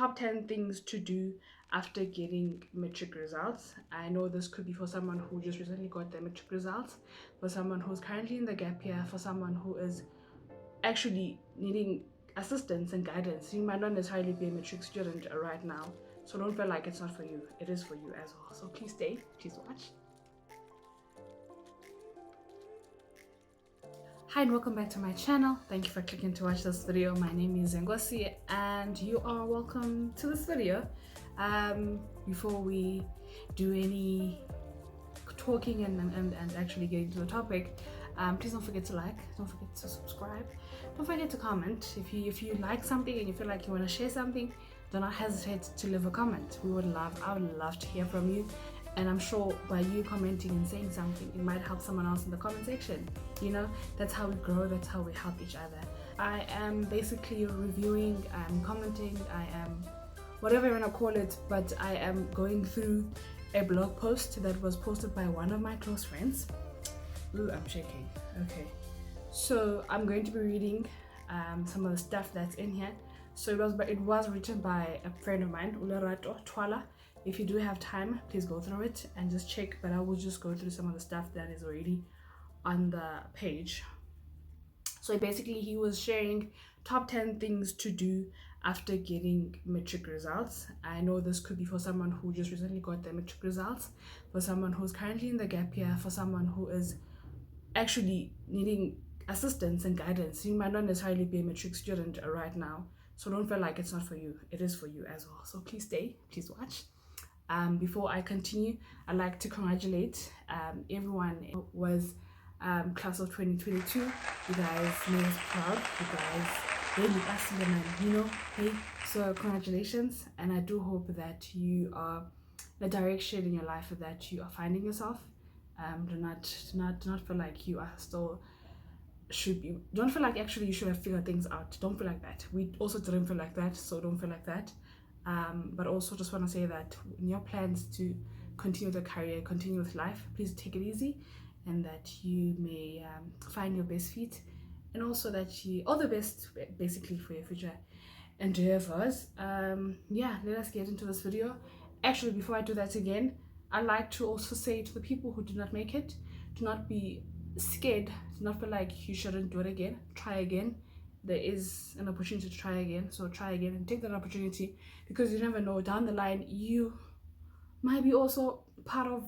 top 10 things to do after getting matric results. I know this could be for someone who just recently got their matric results, for someone who's currently in the gap year, for someone who is actually needing assistance and guidance. You might not necessarily be a matric student right now, so don't feel like it's not for you. It is for you as well. So please stay, please watch. Hi and welcome back to my channel. Thank you for clicking to watch this video. My name is Ngosi and you are welcome to this video. Before we do any talking and actually get into the topic, please don't forget to like, don't forget to subscribe, don't forget to comment. If you like something and you feel like you want to share something, do not hesitate to leave a comment. I would love to hear from you. And I'm sure by you commenting and saying something, it might help someone else in the comment section. You know, that's how we grow, that's how we help each other. I am basically reviewing, I'm commenting, I am whatever you want to call it, but I am going through a blog post that was posted by one of my close friends. Ooh, I'm shaking. Okay. So I'm going to be reading some of the stuff that's in here. So it was written by a friend of mine, Lerato, Twala. If you do have time, please go through it and just check, but I will just go through some of the stuff that is already on the page. So basically he was sharing top 10 things to do after getting matric results. I know this could be for someone who just recently got their matric results, for someone who's currently in the gap year, for someone who is actually needing assistance and guidance. You might not necessarily be a matric student right now, so don't feel like it's not for you. It is for you as well. So please stay, please watch. Before I continue, I'd like to congratulate everyone who was class of 2022. You guys made us proud. You guys really us the man, you know. Hey, so congratulations, and I do hope that you are the direction in your life that you are finding yourself. Do not feel like you are still should be. Don't feel like actually you should have figured things out. Don't feel like that. We also didn't feel like that, so don't feel like that. But also just want to say that in your plans to continue the career, continue with life, please take it easy, and that you may find your best fit, and also that you all the best basically for your future endeavors. Yeah, let us get into this video. Actually, before I do that again, I'd like to also say to the people who did not make it, do not be scared, do not feel like you shouldn't do it again. Try again. There is an opportunity to try again, so try again and take that opportunity, because you never know, down the line you might be also part of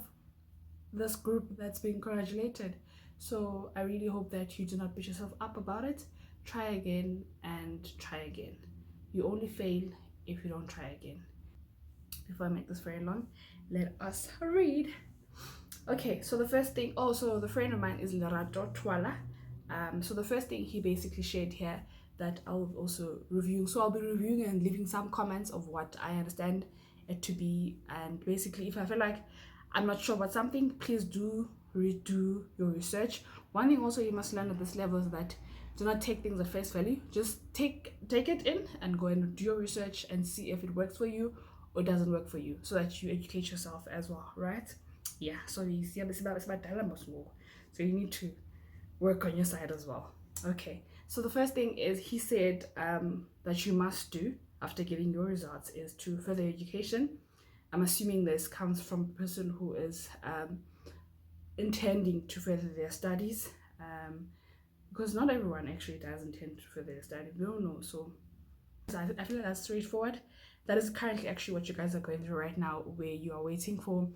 this group that's being congratulated. So I really hope that you do not beat yourself up about it. Try again and try again. You only fail if you don't try again. Before I make this very long, let us read. Okay, so the first thing, also the friend of mine is Lerato, Twala. So the first thing he basically shared here that I'll also review. So I'll be reviewing and leaving some comments of what I understand it to be. And basically, if I feel like I'm not sure about something, please do redo your research. One thing also you must learn at this level is that do not take things at face value. Just take it in and go and do your research and see if it works for you or doesn't work for you, so that you educate yourself as well, right? Yeah, so you see, it's about dilemmas more. So you need to work on your side as well. Okay, so the first thing is he said that you must do after getting your results is to further education. I'm assuming this comes from a person who is intending to further their studies, because not everyone actually does intend to further their studies. We don't know, so I feel like that's straightforward. That is currently actually what you guys are going through right now, where you are waiting for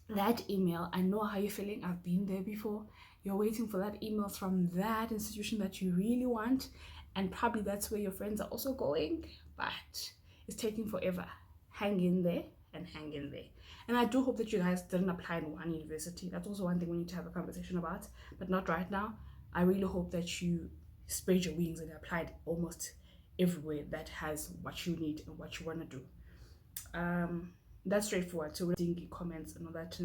that email. I know how you're feeling. I've been there before. You're waiting for that email from that institution that you really want, and probably that's where your friends are also going, but it's taking forever. Hang in there and hang in there. And I do hope that you guys didn't apply in one university. That's also one thing we need to have a conversation about, but not right now. I really hope that you spread your wings and applied almost everywhere that has what you need and what you want to do. That's straightforward. So we're doing comments and all that,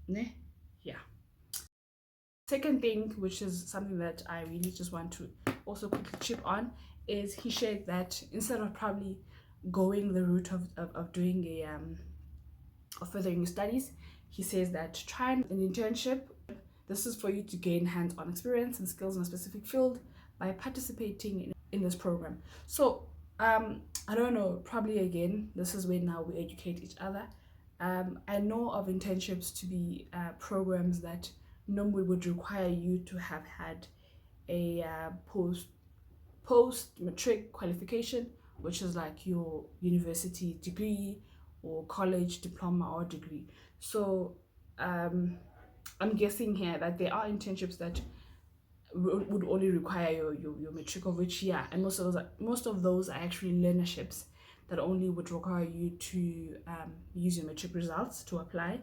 ne? Yeah. Second thing, which is something that I really just want to also quickly chip on, is he shared that instead of probably going the route of doing a of furthering your studies, he says that try an internship. This is for you to gain hands-on experience and skills in a specific field by participating in this program. So I don't know, probably again, this is where now we educate each other. I know of internships to be programs that normally would require you to have had a post matric qualification, which is like your university degree or college diploma or degree. So um, I'm guessing here that there are internships that would only require your matric, of which, yeah, and most of those are actually learnerships that only would require you to use your matric results to apply.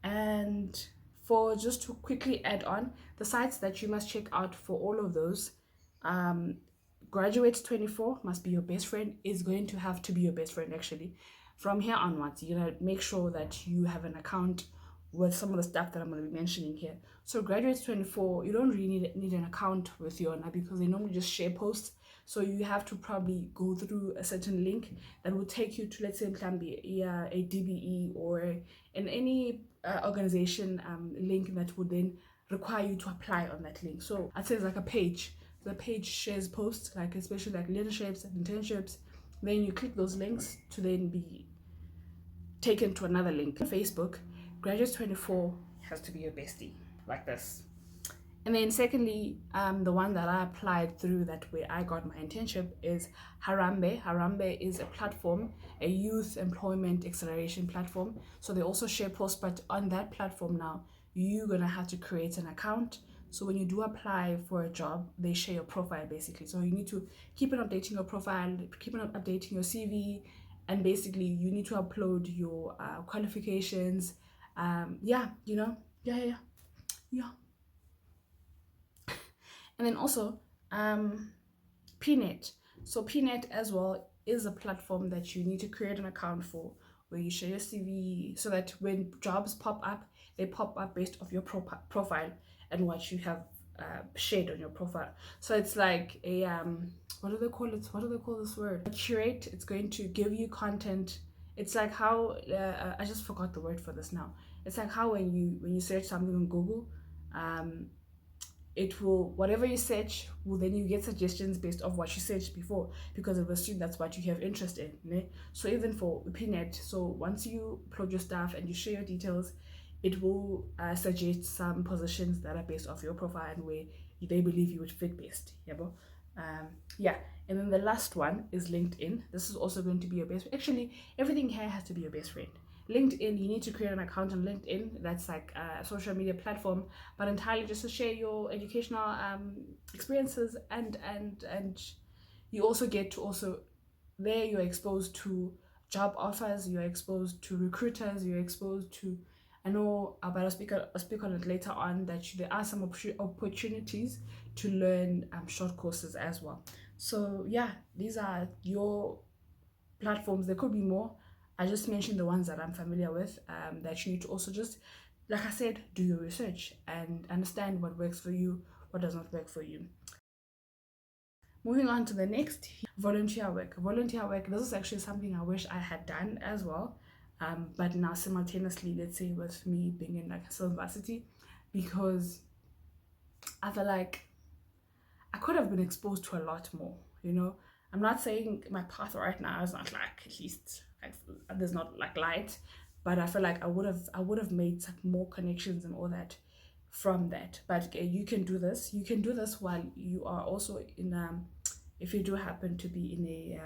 And for just to quickly add on, the sites that you must check out for all of those, um, Graduates 24 must be your best friend, is going to have to be your best friend actually. From here onwards, you're gonna make sure that you have an account with some of the stuff that I'm going to be mentioning here. So Graduates 24, you don't really need an account with Yona because they normally just share posts. So you have to probably go through a certain link that will take you to, let's say, a DBE or in any organization link that would then require you to apply on that link. So I'd say it's like a page. The page shares posts, like especially like leaderships and internships. Then you click those links to then be taken to another link. On Facebook, Graduates 24 has to be your bestie, like this. And then secondly, the one that I applied through, that where I got my internship, is Harambe. Harambe is a platform, a youth employment acceleration platform. So they also share posts, but on that platform now, you're gonna have to create an account. So when you do apply for a job, they share your profile basically. So you need to keep on updating your profile, keep on updating your CV, and basically you need to upload your qualifications. Yeah, you know, yeah. And then also, PNet. So PNet as well is a platform that you need to create an account for, where you share your CV so that when jobs pop up, they pop up based off your profile and what you have shared on your profile. So it's like a what do they call it? What do they call this word? A curate. It's going to give you content. It's like how I just forgot the word for this now. It's like how when you search something on Google, um, it will, whatever you search will, then you get suggestions based off what you searched before, because it will assume that's what you have interest in, né? So even for PNet, so once you upload your stuff and you share your details, it will suggest some positions that are based off your profile and where they believe you would fit best. Yeah, bro. Yeah. And then the last one is LinkedIn. This is also going to be your best. Actually, everything here has to be your best friend. LinkedIn, you need to create an account on LinkedIn. That's like a social media platform, but entirely just to share your educational experiences, and you also get to also, there you're exposed to job offers, you're exposed to recruiters, you're exposed to, I know, but I'll speak on it later on, that there are some opportunities to learn short courses as well. So yeah, these are your platforms. There could be more. I just mentioned the ones that I'm familiar with, that you need to also just, like I said, do your research and understand what works for you, what does not work for you. Moving on to the next, volunteer work. Volunteer work, this is actually something I wish I had done as well. But now simultaneously, let's say with me being in like a university, because I feel like I could have been exposed to a lot more, you know. I'm not saying my path right now is not like, at least like, there's not like light, but I feel like I would have made some more connections and all that from that. But you can do this. You can do this while you are also in if you do happen to be in a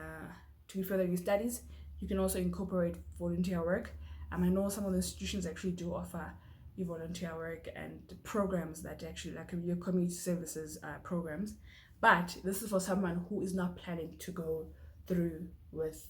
to be furthering your studies, you can also incorporate volunteer work. I know some of the institutions actually do offer you volunteer work and programs that actually, like your community services programs. But this is for someone who is not planning to go through with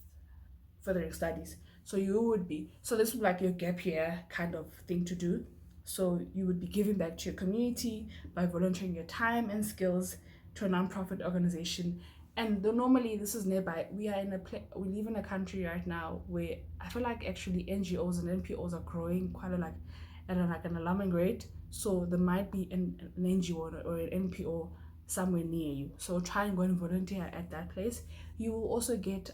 furthering studies. So you would be, so this would be like your gap year kind of thing to do. So you would be giving back to your community by volunteering your time and skills to a nonprofit organization. And though normally this is nearby, we are in we live in a country right now where I feel like actually NGOs and NPOs are growing quite a like at like an alarming rate. So there might be an NGO or an NPO somewhere near you. So try and go and volunteer at that place. You will also get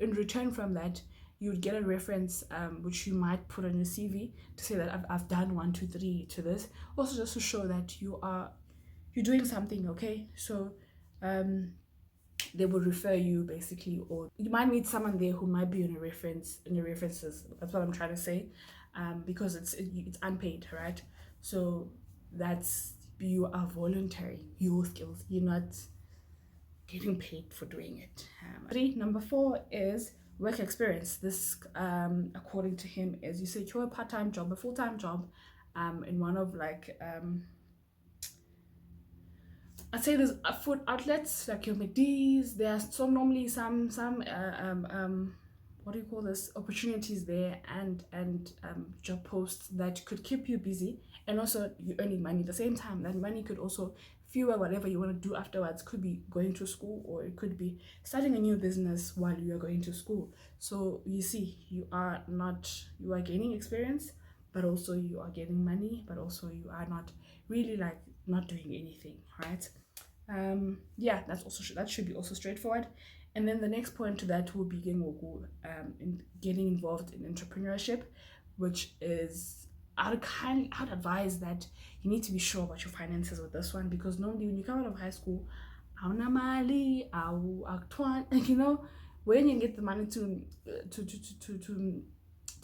in return from that, you would get a reference, which you might put on your CV to say that I've done 1, 2, 3 to this. Also, just to show that you're doing something. Okay, so they would refer you basically, or you might meet someone there who might be in a reference, in your references. That's what I'm trying to say, because it's unpaid, right? So that's, you are voluntary, your skills, you're not getting paid for doing it. Number 4 is work experience. This, according to him, is you secure a part-time job, a full-time job, in one of like I'd say there's food outlets like your McD's. There's normally some what do you call this, opportunities there, and job posts that could keep you busy, and also you earning money at the same time. That money could also fuel whatever you want to do afterwards. Could be going to school, or it could be starting a new business while you are going to school. So you see, you are gaining experience, but also you are getting money, but also you are not really like not doing anything, right? Yeah, that should be also straightforward. And then the next point to that will be in getting involved in entrepreneurship, which is, I'd advise that you need to be sure about your finances with this one, because normally when you come out of high school, hauna mali, you know, when you get the money to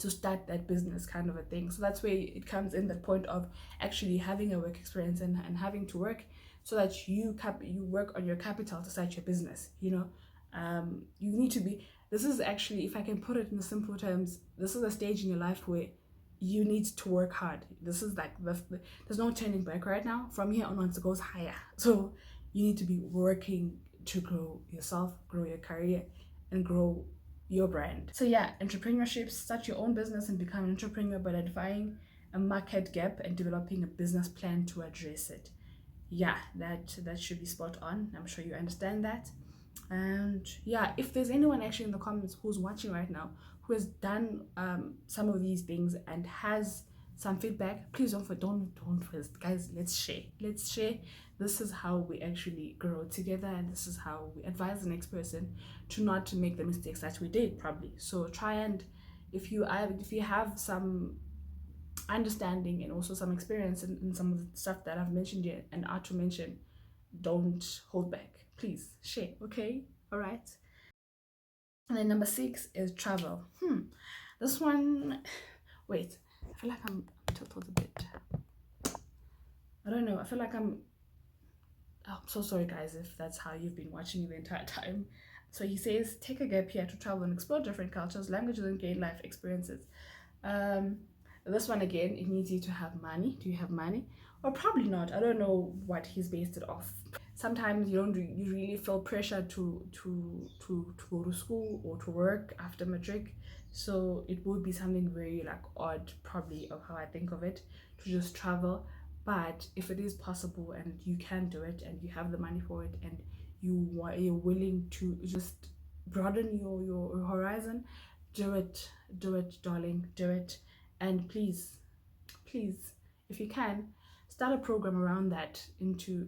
start that business kind of a thing. So that's where it comes in, that point of actually having a work experience, and having to work, so that you work on your capital to start your business, you know. You need to be, this is actually, if I can put it in simple terms, this is a stage in your life where you need to work hard. This is like there's no turning back right now. From here onwards it goes higher. So you need to be working to grow yourself, grow your career, and grow your brand. So yeah, entrepreneurship, start your own business and become an entrepreneur by identifying a market gap and developing a business plan to address it. Yeah, that should be spot on. I'm sure you understand that. And yeah, if there's anyone actually in the comments who's watching right now who has done some of these things and has some feedback, please don't first, guys, let's share. This is how we actually grow together, and this is how we advise the next person to not make the mistakes that we did probably. So try, and if you have some understanding and also some experience in some of the stuff that I've mentioned here and are to mention, don't hold back, please share. Okay, all right. And then number 6 is travel. This one, wait, I feel like I'm tilted a bit. I don't know, I feel like I'm so sorry guys if that's how you've been watching the entire time. So he says, take a gap year to travel and explore different cultures, languages, and gain life experiences. This one again, it needs you to have money. Do you have money? Or probably not. I don't know what he's based it off. Sometimes you really feel pressure to go to school or to work after Matric. So it would be something very like odd, probably, of how I think of it, to just travel. But if it is possible and you can do it and you have the money for it, and you're willing to just broaden your horizon, do it, darling, do it. And please, if you can, start a program around that, into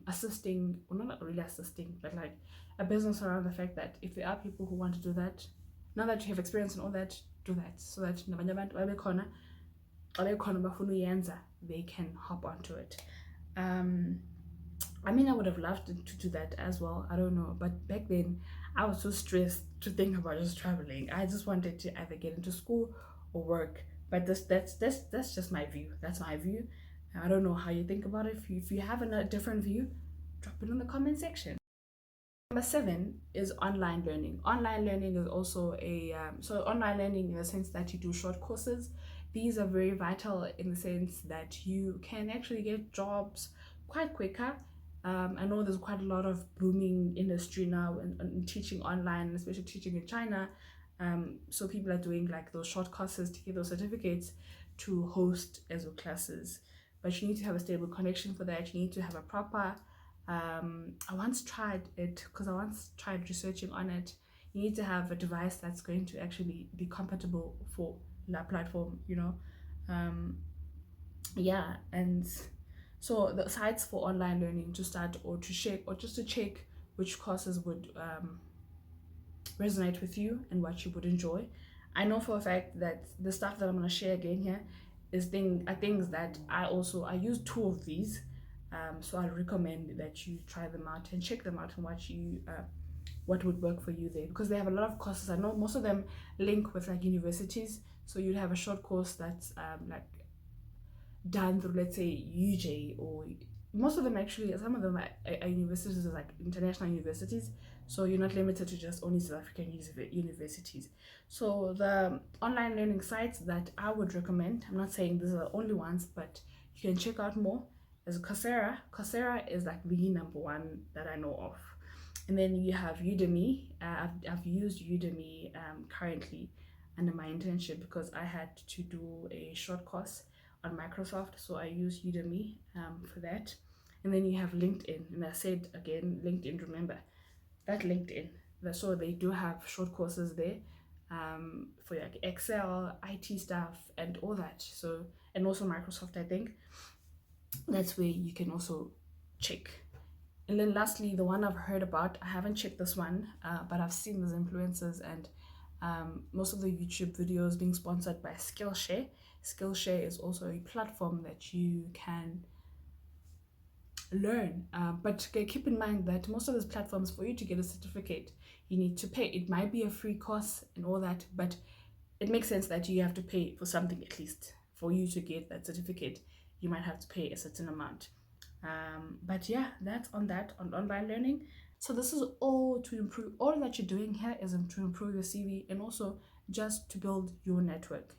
assisting, or not really assisting, but like a business around the fact that if there are people who want to do that, now that you have experience and all that, do that, so that they can hop onto it. I mean, I would have loved to do that as well. I don't know, but back then I was so stressed to think about just traveling. I just wanted to either get into school or work. But that's just my view. That's my view. I don't know how you think about it. If you have a different view, drop it in the comment section. Number 7 is online learning. Online learning is also so online learning in the sense that you do short courses. These are very vital in the sense that you can actually get jobs quite quicker. I know there's quite a lot of booming industry now in teaching online, especially teaching in China. So people are doing like those short courses to get those certificates to host ESO classes. But you need to have a stable connection for that. You need to have a proper, I once tried it because I once tried researching on it. You need to have a device that's going to actually be compatible for that platform, you know. Yeah, and so the sites for online learning to start, or to check, or just to check which courses would resonate with you and what you would enjoy. I know for a fact that the stuff that I'm going to share again here are things that I use 2 of these. So I recommend that you try them out and check them out and what you what would work for you there, because they have a lot of courses. I know most of them link with like universities, so you'd have a short course that's like done through, let's say, UJ, or most of them actually, some of them are universities, like international universities, so you're not limited to just only South African universities. So the online learning sites that I would recommend, I'm not saying these are the only ones, but you can check out more, is Coursera is like the number one that I know of. And then you have Udemy. I've used Udemy currently under my internship, because I had to do a short course on Microsoft, so I use Udemy for that. And then you have LinkedIn, and I said again, LinkedIn, remember that LinkedIn, so they do have short courses there for like Excel, IT stuff, and all that. So, and also Microsoft, I think that's where you can also check. And then lastly, the one I've heard about, I haven't checked this one, but I've seen these influencers, and most of the YouTube videos being sponsored by Skillshare. Skillshare is also a platform that you can learn, but keep in mind that most of these platforms, for you to get a certificate, you need to pay. It might be a free course and all that, but it makes sense that you have to pay for something. At least for you to get that certificate, you might have to pay a certain amount. But yeah, that's on that, on online learning. So this is all to improve, all that you're doing here is to improve your CV, and also just to build your network.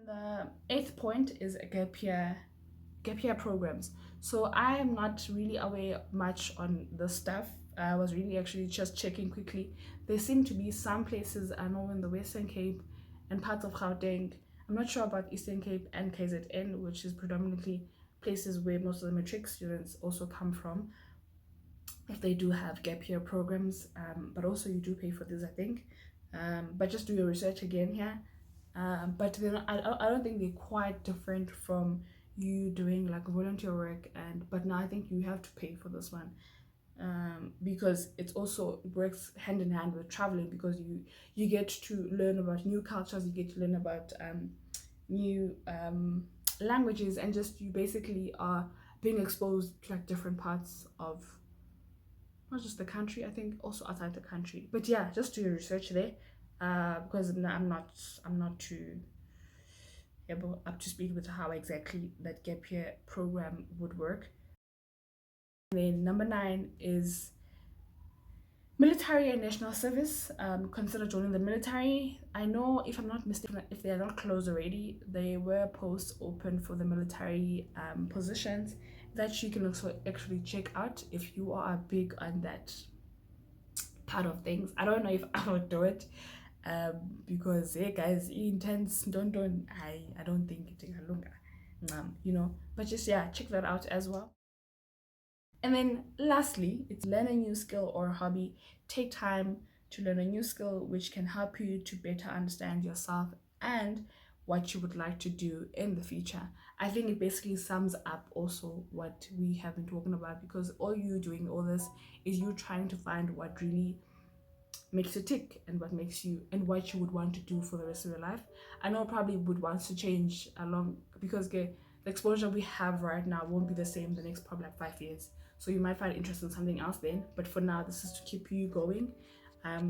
The eighth point is a gap year programs. So I am not really aware much on the stuff. I was really actually just checking quickly. There seem to be some places, I know, in the Western Cape and parts of Gauteng. I'm not sure about Eastern Cape and KZN, which is predominantly places where most of the Matric students also come from, if they do have gap year programs, but also you do pay for this, I think. But just do your research again here. But then I don't think they're quite different from you doing like volunteer work, but now I think you have to pay for this one, because it also works hand in hand with traveling, because you get to learn about new cultures, you get to learn about new languages, and just you basically are being exposed to like different parts of not just the country, I think also outside the country. But yeah, just do your research there, because I'm not too up to speed with how exactly that gap year program would work. And then number 9 is military and national service. Consider joining the military. I know, if I'm not mistaken, if they are not closed already, there were posts open for the military positions that you can also actually check out if you are big on that part of things. I don't know if I would do it, because hey guys, intense don't I don't think it takes longer, but just yeah, check that out as well. And then lastly, it's learn a new skill or hobby. Take time to learn a new skill which can help you to better understand yourself and what you would like to do in the future. I think it basically sums up also what we have been talking about, because all you doing all this is you trying to find what really makes you tick, and what makes you, and what you would want to do for the rest of your life. I know probably would want to change along, because the exposure we have right now won't be the same the next probably like 5 years, so you might find interest in something else then, but for now this is to keep you going.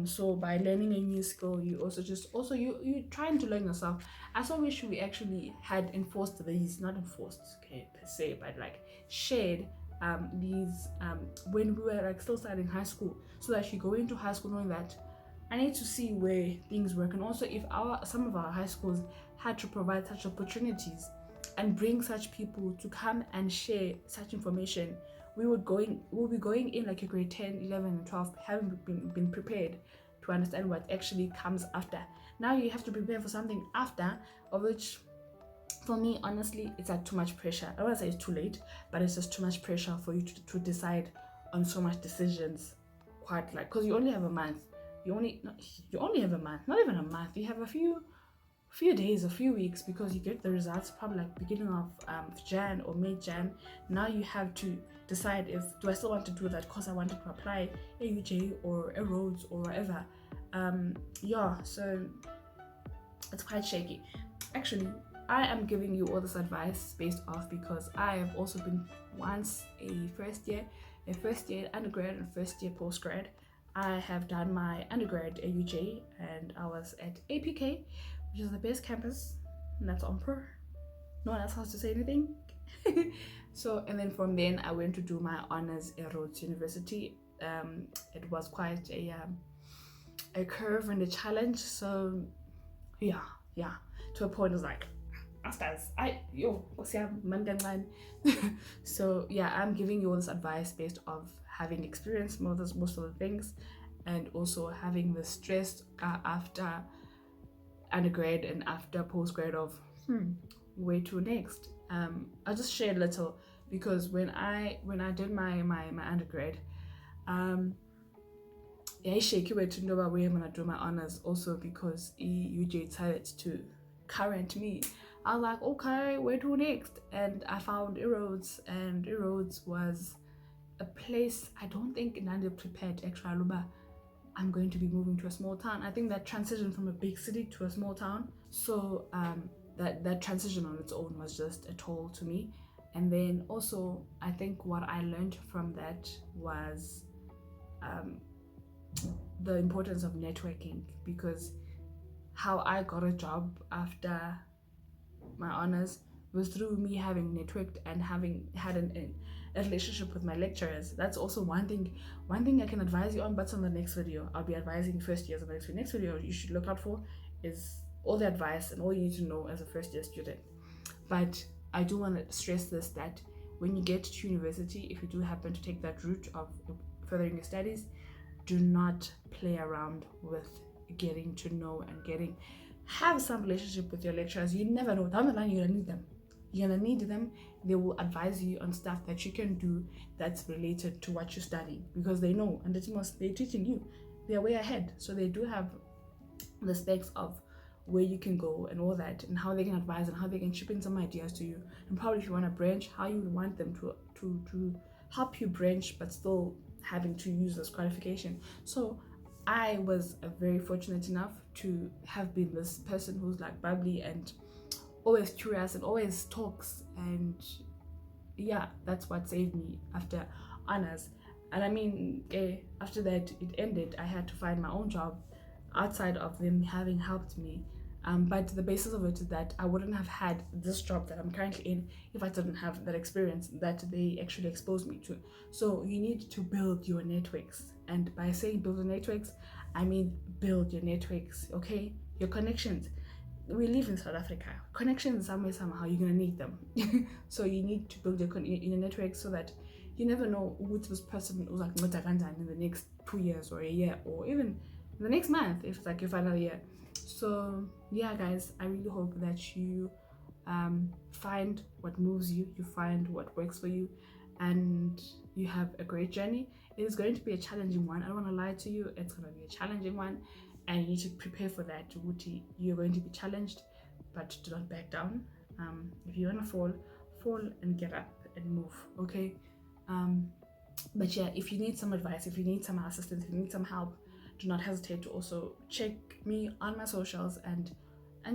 So by learning a new skill, you also you trying to learn yourself. I so wish we actually had enforced these, not enforced, okay, per se, but like shared these when we were like still studying high school, so that you go into high school knowing that I need to see where things work. And also, if some of our high schools had to provide such opportunities and bring such people to come and share such information, we'll be going in like a grade 10, 11 and 12 having been prepared to understand what actually comes after. Now you have to prepare for something after, of which for me, honestly, it's like too much pressure. I don't want to say it's too late, but it's just too much pressure for you to decide on so much decisions, quite like, because you only have a month. You only have a month, not even a month. You have a few days, a few weeks, because you get the results probably like beginning of Jan or mid-Jan. Now you have to decide, if do I still want to do that course I wanted to apply, AUJ or a Rhodes or whatever. Yeah, so it's quite shaky. Actually, I am giving you all this advice based off because I have also been once a first year undergrad and first year postgrad. I have done my undergrad at UJ, and I was at APK, which is the best campus, and that's on per. No one else has to say anything. So, and then from then I went to do my honors at Rhodes University. It was quite a curve and a challenge. So yeah, to a point it was like, so yeah, I'm giving you all this advice based off having experienced most of the things, and also having the stress after undergrad and after postgrad of where to next. I'll just share a little, because when I did my undergrad, I shake you to know about where I'm gonna do my honors, also because UJ decided to current me. I was like, okay, where to next? And I found Erodes, and Erodes was a place I don't think Nandi prepared extra Aluba. I'm going to be moving to a small town. I think that transition from a big city to a small town, so that transition on its own was just a toll to me. And then also, I think what I learned from that was the importance of networking, because how I got a job after my honors was through me having networked and having had a relationship with my lecturers. That's also one thing I can advise you on, but on the next video I'll be advising first years on the next video you should look out for is all the advice and all you need to know as a first year student. But I do want to stress this, that when you get to university, if you do happen to take that route of furthering your studies, do not play around with getting to know and have some relationship with your lecturers. You never know, down the line you're gonna need them. They will advise you on stuff that you can do that's related to what you're studying, because they know, and they're teaching you, they're way ahead, so they do have the specs of where you can go and all that, and how they can advise and how they can chip in some ideas to you, and probably if you want to branch, how you want them to help you branch, but still having to use this qualification. So I was very fortunate enough to have been this person who's like bubbly and always curious and always talks, and yeah, that's what saved me after honors. And I mean, after that it ended, I had to find my own job outside of them having helped me. But the basis of it is that I wouldn't have had this job that I'm currently in if I didn't have that experience that they actually exposed me to. So you need to build your networks. And by saying build your networks, I mean build your networks, okay? Your connections. We live in South Africa. Connections, somehow, you're going to need them. So you need to build your network, so that you never know what this person was like in the next 2 years or a year, or even the next month, if it's like your final year. So yeah, guys, I really hope that you find what moves you, you find what works for you, and you have a great journey. It is going to be a challenging one. I don't want to lie to you. It's going to be a challenging one, and you need to prepare for that. You're going to be challenged, but do not back down. If you want to fall and get up and move, okay? But yeah, if you need some advice, if you need some assistance, if you need some help, do not hesitate to also check me on my socials, and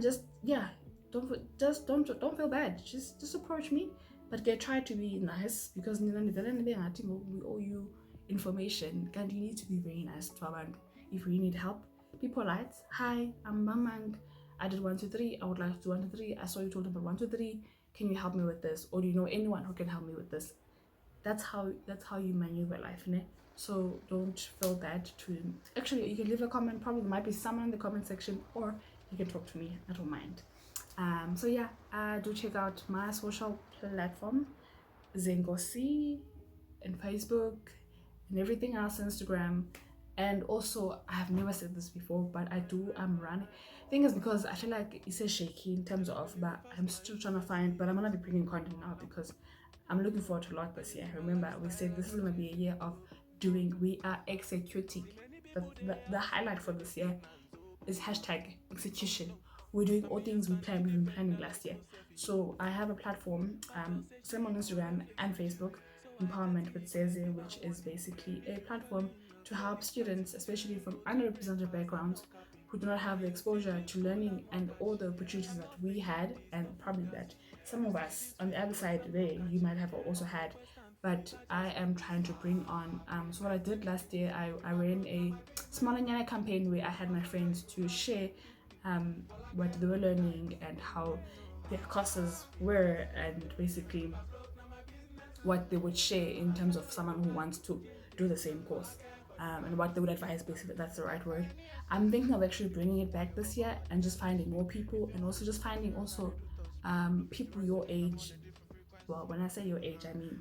just, yeah, don't feel bad. Just approach me, but try to be nice, because we owe you information, and you need to be very nice to our bank. If you need help, be polite. Hi, I'm Mamang. I did 1 2 3. I would like to do 1 2 3. I saw you told about 1 2 3. Can you help me with this? Or do you know anyone who can help me with this? That's how you maneuver life, né? So don't feel bad to actually, you can leave a comment. Probably there might be someone in the comment section, or you can talk to me. I don't mind. So yeah, do check out my social platform, Zengosi, and Facebook and everything else, Instagram. And also, I have never said this before, but I'm running. Thing is, because I feel like it's a shaky in terms of, but I'm still trying to find, but I'm gonna be bringing content now, because I'm looking forward to a lot this year. Remember, we said this is gonna be a year of doing. We are executing. The highlight for this year is #execution. We're doing all things we've been planning last year. So I have a platform, same on Instagram and Facebook, Empowerment with Seze, which is basically a platform to help students, especially from underrepresented backgrounds, who do not have the exposure to learning and all the opportunities that we had, and probably that some of us on the other side there, you might have also had, but I am trying to bring on so what I did last year, I ran a small Nyana campaign where I had my friends to share what they were learning and how their courses were, and basically what they would share in terms of someone who wants to do the same course, and what they would advise, basically. That's the right word. I'm thinking of actually bringing it back this year and just finding more people, and also just finding also people your age. Well, when I say your age, I mean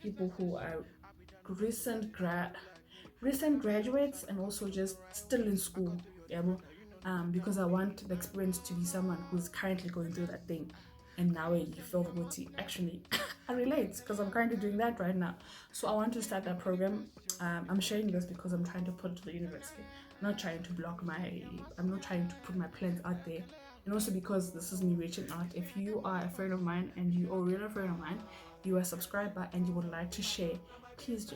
people who are recent grad recent graduates and also just still in school. Yeah, because I want the experience to be someone who's currently going through that thing, and now you feel the actually I relate because I'm currently doing that right now. So I want to start that program. I'm sharing this because I'm trying to put it to the university. I'm not trying to I'm not trying to put my plans out there, and also because this is me reaching out. If you are a friend of mine and you are a real friend of mine, you are a subscriber and you would like to share, please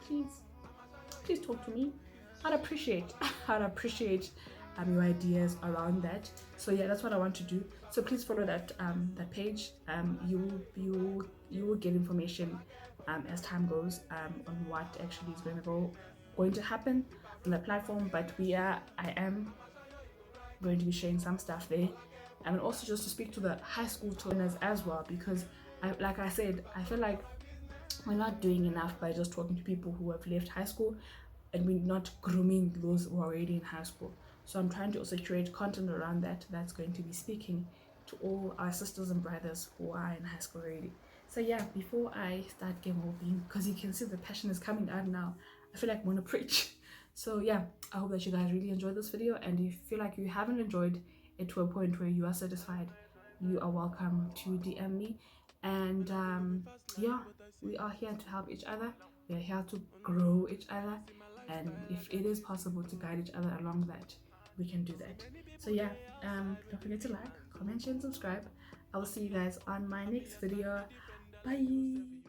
please talk to me. I'd appreciate I'd appreciate your ideas around that. So yeah, that's what I want to do. So please follow that page. You will get information as time goes on what actually is going to happen on the platform. But I am going to be sharing some stuff there, and also just to speak to the high school learners as well, because like I said, I feel like we're not doing enough by just talking to people who have left high school, and we're not grooming those who are already in high school. So I'm trying to also create content around that that's going to be speaking to all our sisters and brothers who are in high school already. So yeah, before I start game hoping, because you can see the passion is coming out now, I feel like I want to preach. So yeah, I hope that you guys really enjoyed this video, and if you feel like you haven't enjoyed it to a point where you are satisfied, you are welcome to DM me. And yeah, we are here to help each other. We are here to grow each other, and if it is possible to guide each other along that, we can do that. So yeah, don't forget to like, comment, share, and subscribe. I will see you guys on my next video. Bye.